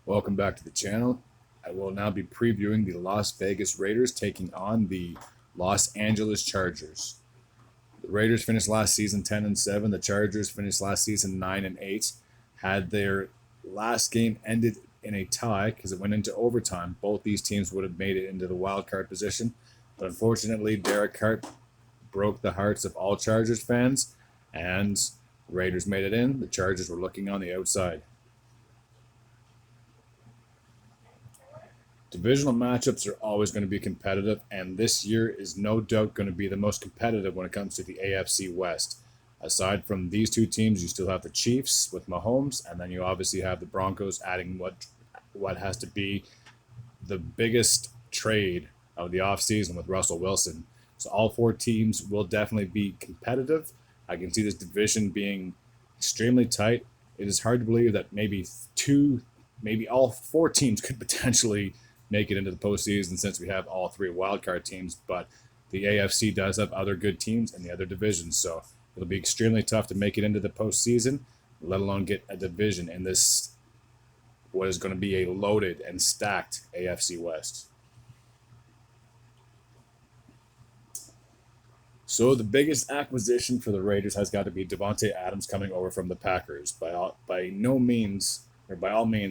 Welcome back to the channel. I will now be previewing the Las Vegas Raiders taking on the Los Angeles Chargers. The Raiders finished last season 10-7. The Chargers finished last season 9-8. Had their last game ended in a tie because it went into overtime, both these teams would have made it into the wild card position. But unfortunately, Derek Carr broke the hearts of all Chargers fans, and the Raiders made it in. The Chargers were looking on the outside. Divisional matchups are always going to be competitive, and this year is no doubt going to be the most competitive when it comes to the AFC West. Aside from these two teams, you still have the Chiefs with Mahomes, and then you obviously have the Broncos adding what has to be the biggest trade of the offseason with Russell Wilson. So all four teams will definitely be competitive. I can see this division being extremely tight. It is hard to believe that maybe all four teams could potentially make it into the postseason since we have all three wildcard teams, but the AFC does have other good teams in the other divisions, so it'll be extremely tough to make it into the postseason, let alone get a division in this, what is going to be a loaded and stacked AFC West. So the biggest acquisition for the Raiders has got to be Davante Adams coming over from the Packers. By all means,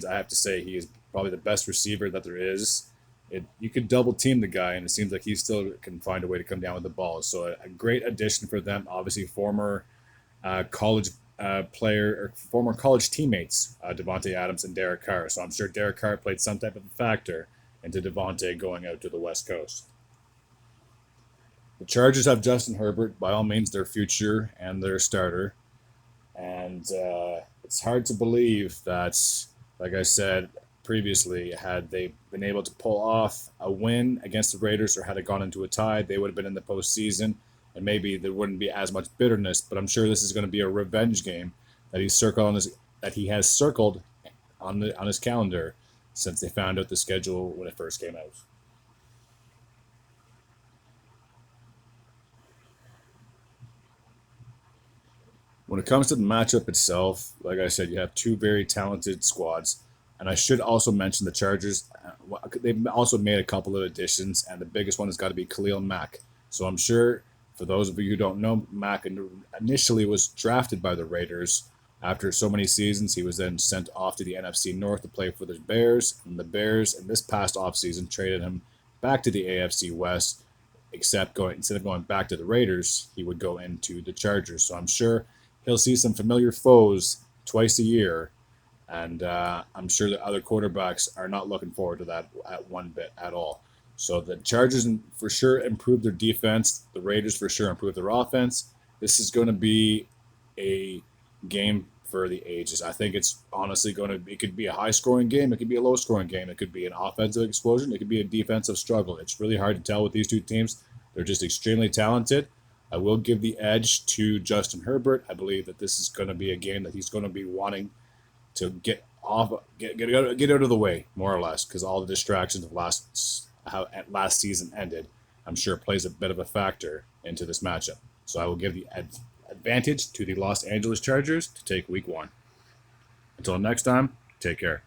I have to say he is probably the best receiver that there is. You could double team the guy, and it seems like he still can find a way to come down with the ball. So a great addition for them. Obviously, former college player or former college teammates, Davante Adams and Derek Carr. So I'm sure Derek Carr played some type of a factor into Davante going out to the West Coast. The Chargers have Justin Herbert, by all means, their future and their starter. And it's hard to believe that, like I said previously, had they been able to pull off a win against the Raiders or had it gone into a tie, they would have been in the postseason, and maybe there wouldn't be as much bitterness. But I'm sure this is going to be a revenge game that he has circled on his calendar since they found out the schedule when it first came out. When it comes to the matchup itself, like I said, you have two very talented squads. And I should also mention the Chargers. They've also made a couple of additions, and the biggest one has got to be Khalil Mack. So I'm sure, for those of you who don't know, Mack initially was drafted by the Raiders. After so many seasons, he was then sent off to the NFC North to play for the Bears. And the Bears, in this past offseason, traded him back to the AFC West, except instead of going back to the Raiders, he would go into the Chargers. So I'm sure he'll see some familiar foes twice a year, and I'm sure the other quarterbacks are not looking forward to that at one bit at all. So the Chargers for sure improved their defense. The Raiders for sure improved their offense. This is going to be a game for the ages. I think it's honestly it could be a high-scoring game. It could be a low-scoring game. It could be an offensive explosion. It could be a defensive struggle. It's really hard to tell with these two teams. They're just extremely talented. I will give the edge to Justin Herbert. I believe that this is going to be a game that he's going to be wanting to get out of the way, more or less, because all the distractions of how last season ended, I'm sure plays a bit of a factor into this matchup. So I will give the advantage to the Los Angeles Chargers to take Week 1. Until next time, take care.